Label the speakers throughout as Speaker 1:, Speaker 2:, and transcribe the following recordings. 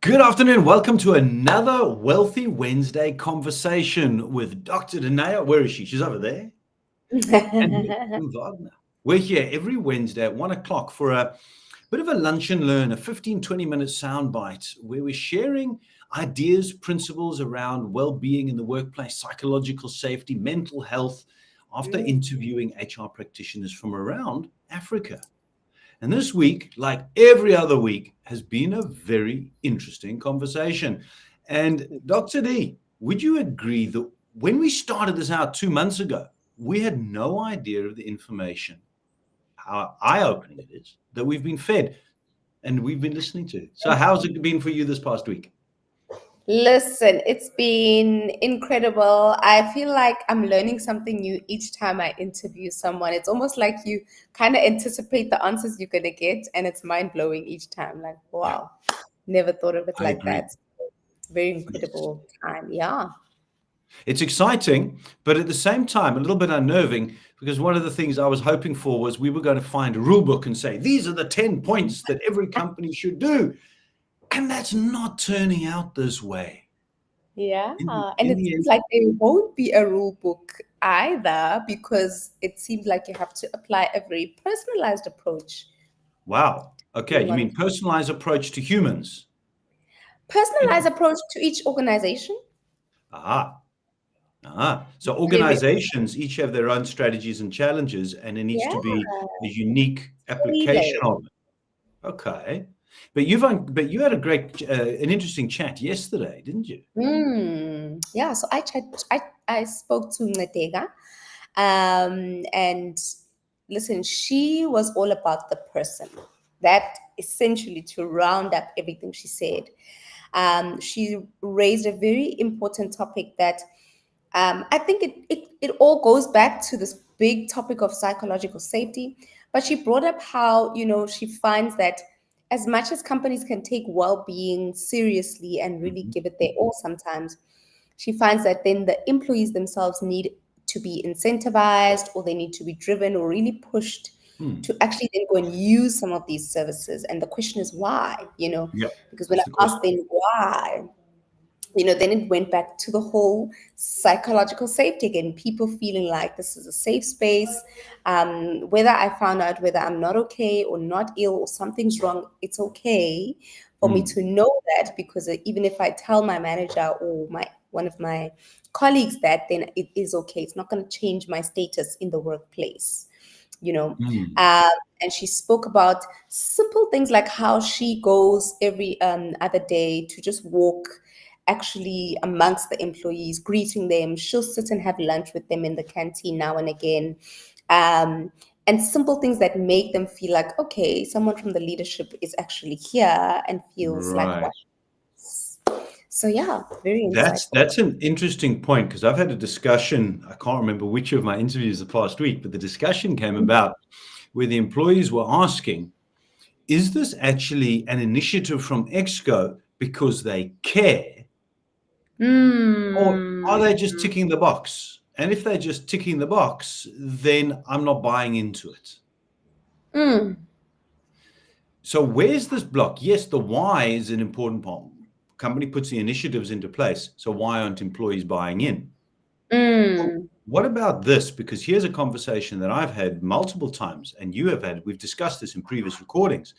Speaker 1: Good afternoon. Welcome to another Wealthy Wednesday conversation with Dr. Danaya. Where is she? She's over there. And me, Tim Wagner. We're here every Wednesday at 1 o'clock for a bit of a lunch and learn, a 15-20-minute soundbite where we're sharing ideas, principles around well-being in the workplace, psychological safety, mental health, after interviewing HR practitioners from around Africa. And this week, like every other week, has been a very interesting conversation. And Dr. D, would you agree that when we started this out 2 months ago, we had no idea of the information, how eye-opening it is, that we've been fed and we've been listening to? So how's it been for you this past week?
Speaker 2: Listen, it's been incredible. I feel like I'm learning something new each time I interview someone. It's almost like you kind of anticipate the answers you're going to get, and it's mind-blowing each time. Like, wow, never thought of it
Speaker 1: I
Speaker 2: like
Speaker 1: agree.
Speaker 2: that. Very incredible time. Yeah.
Speaker 1: It's exciting, but at the same time, a little bit unnerving, because one of the things I was hoping for was we were going to find a rule book and say, these are the 10 points that every company should do. And that's not turning out this way.
Speaker 2: Yeah.
Speaker 1: In
Speaker 2: And it
Speaker 1: the
Speaker 2: seems
Speaker 1: end,
Speaker 2: like there won't be a rule book either, because it seems like you have to apply a very personalized approach.
Speaker 1: wow. Okay, you mean personalized approach to humans?
Speaker 2: Personalized approach to each organization.
Speaker 1: Ah, So
Speaker 2: Very, very,
Speaker 1: organizations each have their own strategies and challenges, and it needs
Speaker 2: yeah,
Speaker 1: to be a unique application
Speaker 2: tailored.
Speaker 1: of it. Okay, but you had a great, an interesting chat yesterday, didn't you?
Speaker 2: Yeah, so I spoke to Ngatega, and listen, she was all about the person. That essentially, to round up everything she said, she raised a very important topic that I think it all goes back to this big topic of psychological safety. But she brought up how, she finds that as much as companies can take well-being seriously and really
Speaker 1: Mhm.
Speaker 2: give it their all sometimes, she finds that then the employees themselves need to be incentivized, or they need to be driven or really pushed
Speaker 1: Hmm.
Speaker 2: to actually then go and use some of these services. And the question is why,
Speaker 1: Yeah,
Speaker 2: because when
Speaker 1: that's
Speaker 2: I
Speaker 1: the question.
Speaker 2: asked them why, then it went back to the whole psychological safety again, people feeling like this is a safe space. Whether I found out whether I'm not okay or not ill or something's wrong, it's okay for me
Speaker 1: Hmm.
Speaker 2: to know that, because even if I tell my manager or one of my colleagues that, then it is okay. It's not going to change my status in the workplace, you know.
Speaker 1: Hmm.
Speaker 2: Um, and she spoke about simple things like how she goes every other day to just walk actually amongst the employees, greeting them. She'll sit and have lunch with them in the canteen now and again. And simple things that make them feel like, okay, someone from the leadership is actually here and feels like
Speaker 1: Right.
Speaker 2: what. So yeah, very insightful.
Speaker 1: That's an interesting point, because I've had a discussion. I can't remember which of my interviews the past week, but the discussion came about where the employees were asking, is this actually an initiative from Exco because they care, or are
Speaker 2: Mm.
Speaker 1: they just ticking the box? And if they're just ticking the box, then I'm not buying into it.
Speaker 2: Mm.
Speaker 1: So where's this block? Yes, the why is an important part. Company puts the initiatives into place. So why aren't employees buying in? Well,
Speaker 2: Mm.
Speaker 1: what about this? Because here's a conversation that I've had multiple times, and you have had, we've discussed this in previous recordings,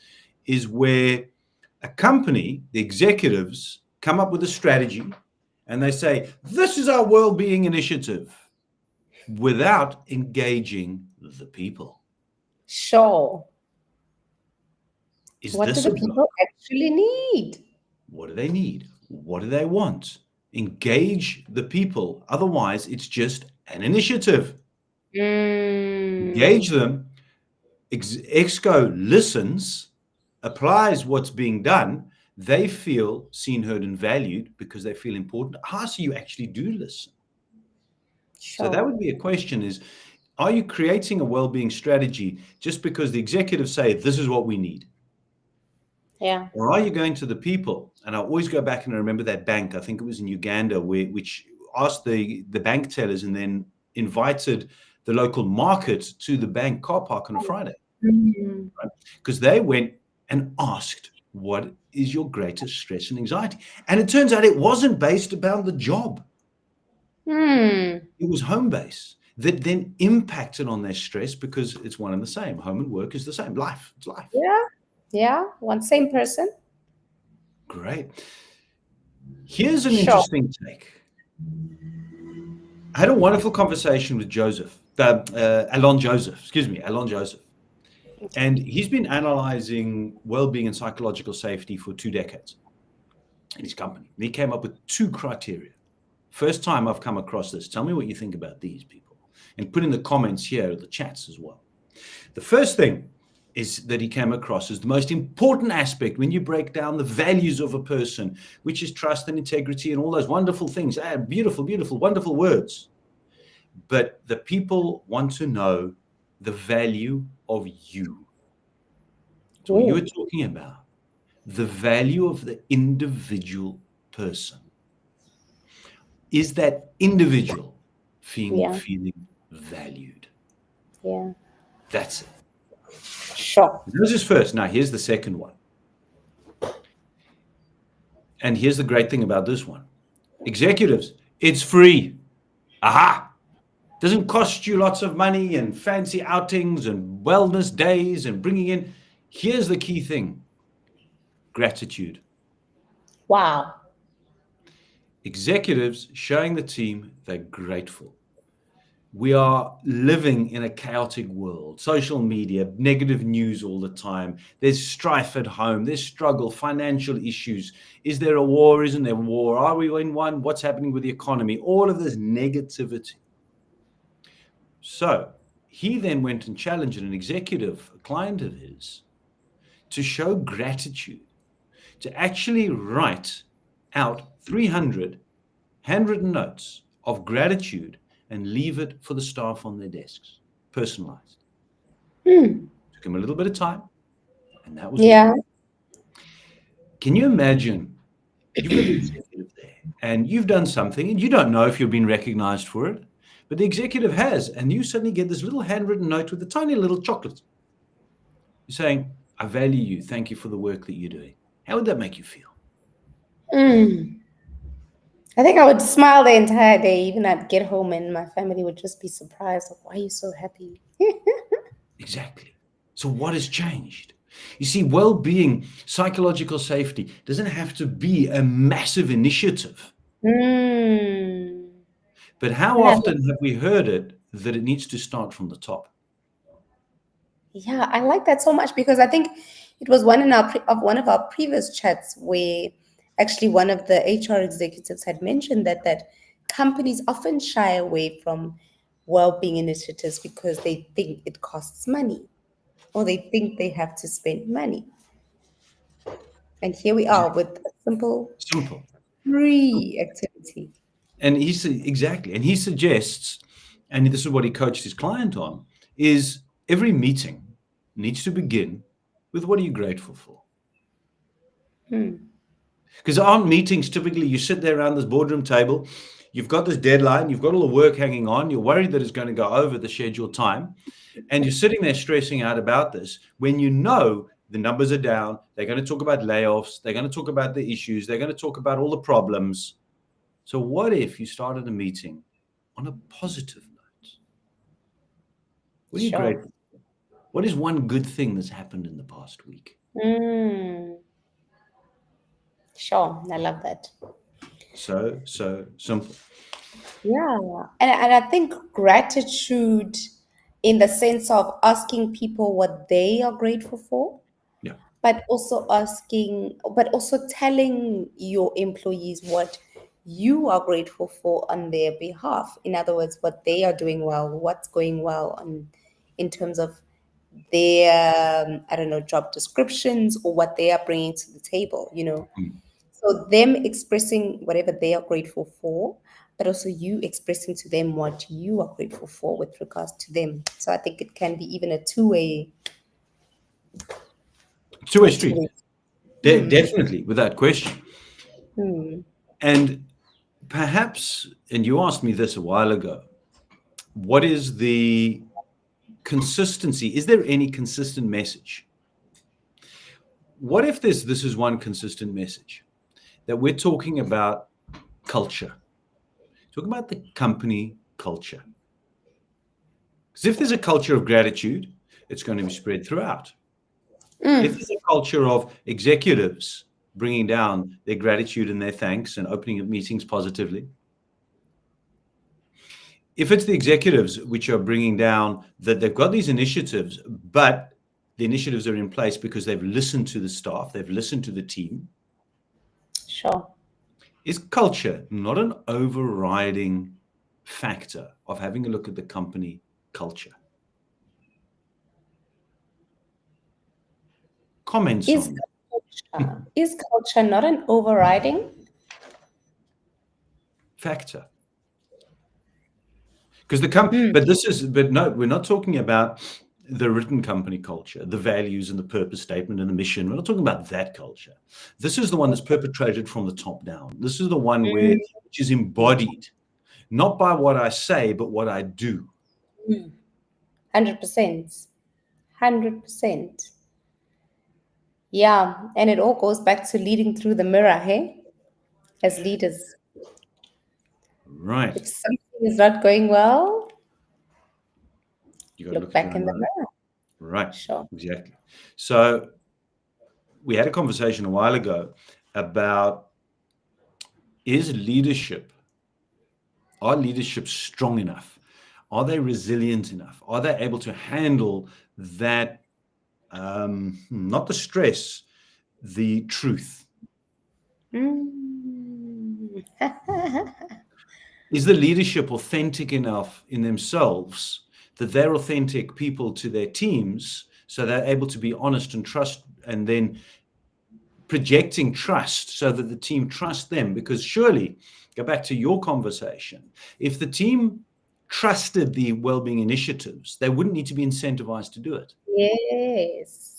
Speaker 1: is where a company, the executives, come up with a strategy and they say, this is our well-being initiative, without engaging the people.
Speaker 2: Sure.
Speaker 1: Is
Speaker 2: What do
Speaker 1: this
Speaker 2: the
Speaker 1: a block?
Speaker 2: people actually need?
Speaker 1: What do they need? What do they want? Engage the people. Otherwise, it's just an initiative. Engage
Speaker 2: Mm.
Speaker 1: them. Exco listens, applies what's being done. They feel seen, heard, and valued because they feel important. How do you actually do listen? So that
Speaker 2: Sure.
Speaker 1: would be a question: is, are you creating a well-being strategy just because the executives say this is what we need?
Speaker 2: Yeah.
Speaker 1: Or are you going to the people? And I always go back and I remember that bank, I think it was in Uganda, which asked the bank tellers and then invited the local market to the bank car park on a Friday,
Speaker 2: Mm.
Speaker 1: right? Because they went and asked. what is your greatest stress and anxiety? And it turns out it wasn't based around the job. It was home base that then impacted on their stress, because it's one and the same. Home and work is the same. Life, it's life.
Speaker 2: Yeah, one same person.
Speaker 1: Great. Here's an
Speaker 2: Sure.
Speaker 1: interesting take. I had a wonderful conversation with Alon Joseph. And he's been analyzing well-being and psychological safety for 2 decades in his company. And he came up with 2 criteria. First time I've come across this. Tell me what you think about these, people. And put in the comments here, the chats as well. The first thing is that he came across as the most important aspect when you break down the values of a person, which is trust and integrity and all those wonderful things. Beautiful, beautiful, wonderful words. But the people want to know the value of you. So what you were talking about, the value of the individual person. Is that individual feeling valued?
Speaker 2: Yeah.
Speaker 1: That's it.
Speaker 2: Sure.
Speaker 1: This is first. Now, here's the second one. And here's the great thing about this one. Executives, it's free. Aha! Doesn't cost you lots of money and fancy outings and wellness days and bringing in. Here's the key thing. Gratitude.
Speaker 2: Wow.
Speaker 1: Executives showing the team they're grateful. We are living in a chaotic world. Social media, negative news all the time. There's strife at home. There's struggle, financial issues. Is there a war? Isn't there a war? Are we in one? What's happening with the economy? All of this negativity. So he then went and challenged an executive, a client of his, to show gratitude, to actually write out 300 handwritten notes of gratitude and leave it for the staff on their desks, personalized. Took him a little bit of time, and that was it. Can you imagine? You've got the executive there, and you've done something, and you don't know if you've been recognized for it, but the executive has, and you suddenly get this little handwritten note with a tiny little chocolate. You're saying, I value you. Thank you for the work that you're doing. How would that make you feel?
Speaker 2: I think I would smile the entire day. Even I'd get home and my family would just be surprised. Like, why are you so happy?
Speaker 1: Exactly. So what has changed? You see, well-being, psychological safety doesn't have to be a massive initiative. But how often have we heard it that it needs to start from the top?
Speaker 2: Yeah, I like that so much, because I think it was one of our previous chats where actually one of the HR executives had mentioned that companies often shy away from well-being initiatives because they think it costs money, or they think they have to spend money. And here we are with a simple free activity.
Speaker 1: And he suggests, and this is what he coached his client on, is every meeting needs to begin with, what are you grateful for? Because aren't meetings typically, you sit there around this boardroom table, you've got this deadline, you've got all the work hanging on, you're worried that it's going to go over the scheduled time, and you're sitting there stressing out about this when you know the numbers are down, they're going to talk about layoffs, they're going to talk about the issues, they're going to talk about all the problems. So what if you started a meeting on a positive note? What are you grateful for? What is one good thing that's happened in the past week?
Speaker 2: Sure, I love that.
Speaker 1: So simple.
Speaker 2: Yeah, and I think gratitude in the sense of asking people what they are grateful for, but also telling your employees what you are grateful for on their behalf. In other words, what they are doing well, what's going well in terms of their, job descriptions, or what they are bringing to the table, So them expressing whatever they are grateful for, but also you expressing to them what you are grateful for with regards to them. So I think it can be even a two-way
Speaker 1: street. Definitely, without question. And perhaps, and you asked me this a while ago, what is the consistency? Is there any consistent message? what if this is one consistent message, that we're talking about culture, talking about the company culture? Because if there's a culture of gratitude, it's going to be spread throughout. If there's a culture of executives bringing down their gratitude and their thanks and opening up meetings positively, if it's the executives which are bringing down that they've got these initiatives, but the initiatives are in place because they've listened to the staff, they've listened to the team.
Speaker 2: Sure.
Speaker 1: Is culture not an overriding factor of having a look at the company culture? Comments on that.
Speaker 2: Is culture not an overriding
Speaker 1: factor? Because but no, we're not talking about the written company culture, the values and the purpose statement and the mission. We're not talking about that culture. This is the one that's perpetrated from the top down. This is the one which is embodied, not by what I say, but what I do.
Speaker 2: 100%. 100%. Yeah, and it all goes back to leading through the mirror, hey? As leaders.
Speaker 1: Right.
Speaker 2: If something is not going well,
Speaker 1: You got to
Speaker 2: look back in the mirror.
Speaker 1: Right.
Speaker 2: Sure.
Speaker 1: Exactly. So we had a conversation a while ago about, are leadership strong enough? Are they resilient enough? Are they able to handle that, not the stress, the truth? Is the leadership authentic enough in themselves that they're authentic people to their teams, so they're able to be honest and trust, and then projecting trust so that the team trusts them? Because surely, go back to your conversation, if the team trusted the wellbeing initiatives, they wouldn't need to be incentivized to do it.
Speaker 2: Yes.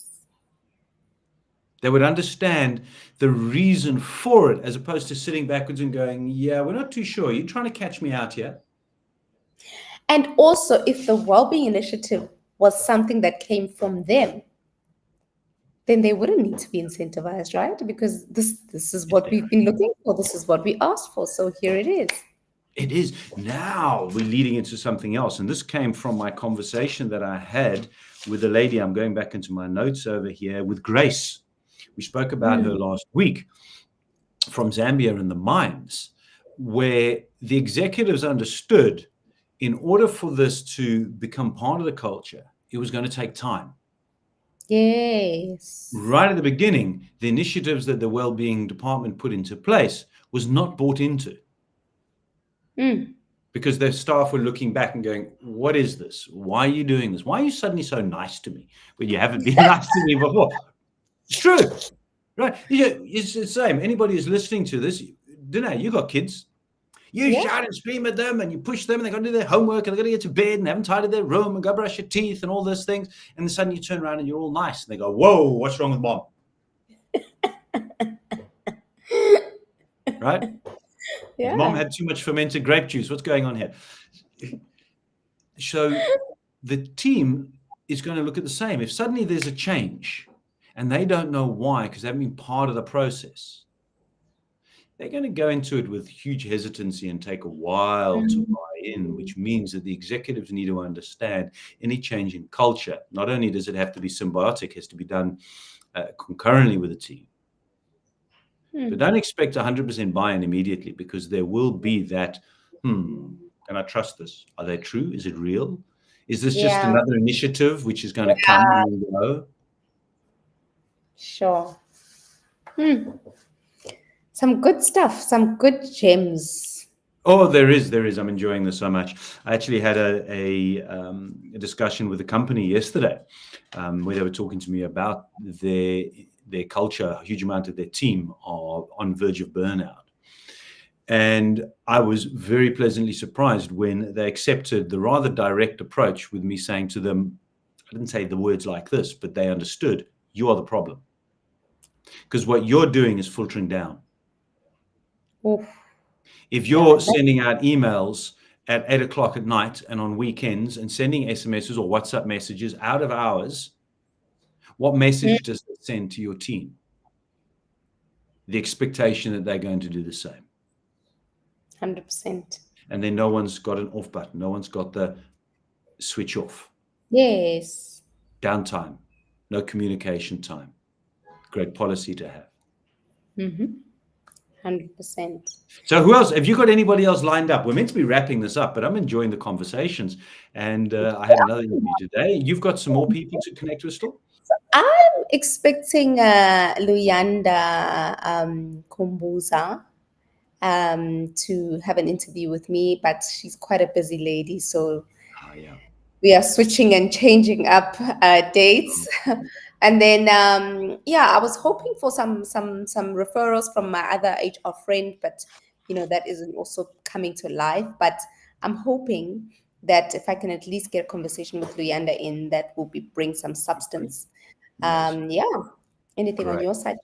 Speaker 1: They would understand the reason for it, as opposed to sitting backwards and going, yeah, we're not too sure. You're trying to catch me out here.
Speaker 2: And also, if the Wellbeing Initiative was something that came from them, then they wouldn't need to be incentivized, right? Because this is what we've been looking for. This is what we asked for. So here it is.
Speaker 1: It is. Now we're leading into something else. And this came from my conversation that I had with a lady. I'm going back into my notes over here with Grace. We spoke about her last week from Zambia and the mines, where the executives understood, in order for this to become part of the culture, it was going to take time.
Speaker 2: Yes.
Speaker 1: Right at the beginning, the initiatives that the Wellbeing department put into place was not bought into. Because their staff were looking back and going, what is this? Why are you doing this? Why are you suddenly so nice to me when you haven't been nice to me before? It's true, right? It's the same. Anybody who's listening to this, Danae, you got kids. You shout and scream at them and you push them and they got to do their homework and they got to get to bed and they haven't tidied their room and go brush your teeth and all those things. And then suddenly you turn around and you're all nice and they go, whoa, what's wrong with mom? Right? Yeah. Mom had too much fermented grape juice. What's going on here? So the team is going to look at the same. If suddenly there's a change and they don't know why, because they haven't been part of the process, they're going to go into it with huge hesitancy and take a while to buy in, which means that the executives need to understand any change in culture. Not only does it have to be symbiotic, it has to be done concurrently with the team. But don't expect 100% buy-in immediately, because there will be that, can I trust this? Are they true? Is it real? Is this just another initiative which is going to come and go?
Speaker 2: Sure. Some good stuff, some good gems.
Speaker 1: Oh, there is. I'm enjoying this so much. I actually had a discussion with a company yesterday where they were talking to me about their culture. A huge amount of their team are on verge of burnout. And I was very pleasantly surprised when they accepted the rather direct approach with me saying to them, I didn't say the words like this, but they understood, you are the problem. Because what you're doing is filtering down.
Speaker 2: Oof.
Speaker 1: If you're sending out emails at 8 o'clock at night and on weekends and sending SMSs or WhatsApp messages out of hours, What message does it send to your team? The expectation that they're going to do the same.
Speaker 2: 100%.
Speaker 1: And then no one's got an off button. No one's got the switch off.
Speaker 2: Yes.
Speaker 1: Downtime. No communication time. Great policy to have.
Speaker 2: 100%.
Speaker 1: So who else? Have you got anybody else lined up? We're meant to be wrapping this up, but I'm enjoying the conversations. And I had another interview today. You've got some more people to connect with still?
Speaker 2: I'm expecting Luyanda Kumbuza to have an interview with me, but she's quite a busy lady, so
Speaker 1: Yeah.
Speaker 2: we are switching and changing up dates. And then I was hoping for some referrals from my other HR friend, but that isn't also coming to life. But I'm hoping that if I can at least get a conversation with Luyanda in, that will bring some substance.
Speaker 1: Yes.
Speaker 2: Anything
Speaker 1: Great.
Speaker 2: on your side?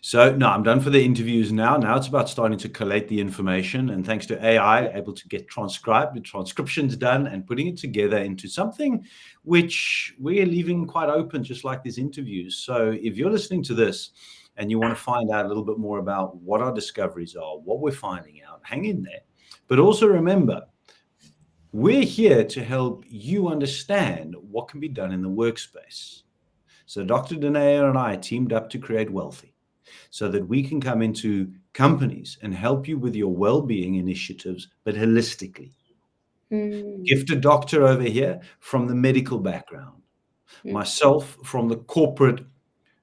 Speaker 1: So no, I'm done for the interviews now. Now it's about starting to collate the information, and thanks to AI, able to get the transcriptions done and putting it together into something which we're leaving quite open, just like these interviews. So if you're listening to this and you want to find out a little bit more about what our discoveries are, what we're finding out, hang in there. But also remember, we're here to help you understand what can be done in the workspace. So Dr. Danea and I teamed up to create Wellthy, so that we can come into companies and help you with your well-being initiatives, but holistically. Gifted doctor over here from the medical background. Myself from the corporate,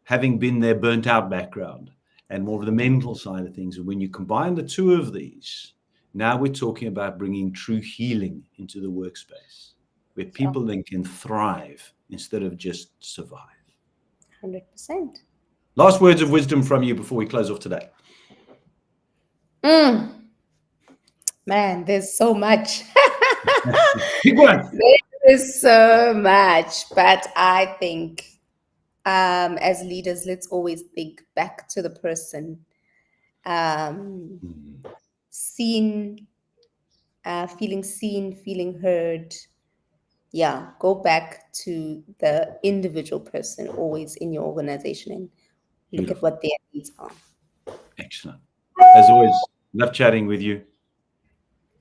Speaker 1: having been there, burnt out background, and more of the mental side of things. And when you combine the two of these, now we're talking about bringing true healing into the workspace, where people then can thrive instead of just survive.
Speaker 2: 100%.
Speaker 1: Last words of wisdom from you before we close off today.
Speaker 2: Man, there's so much.
Speaker 1: Big one.
Speaker 2: There is so much, but I think as leaders, let's always think back to the person. Seen, feeling heard. Yeah, go back to the individual person always in your organization and look at what their needs are.
Speaker 1: Excellent. As always, love chatting with you.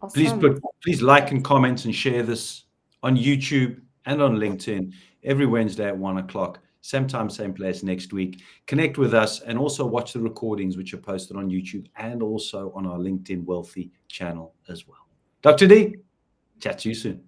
Speaker 2: Awesome.
Speaker 1: Please like and comment and share this on YouTube and on LinkedIn every Wednesday at 1:00, same time, same place next week. Connect with us and also watch the recordings, which are posted on YouTube and also on our LinkedIn Wellthy channel as well. Dr. D, chat to you soon.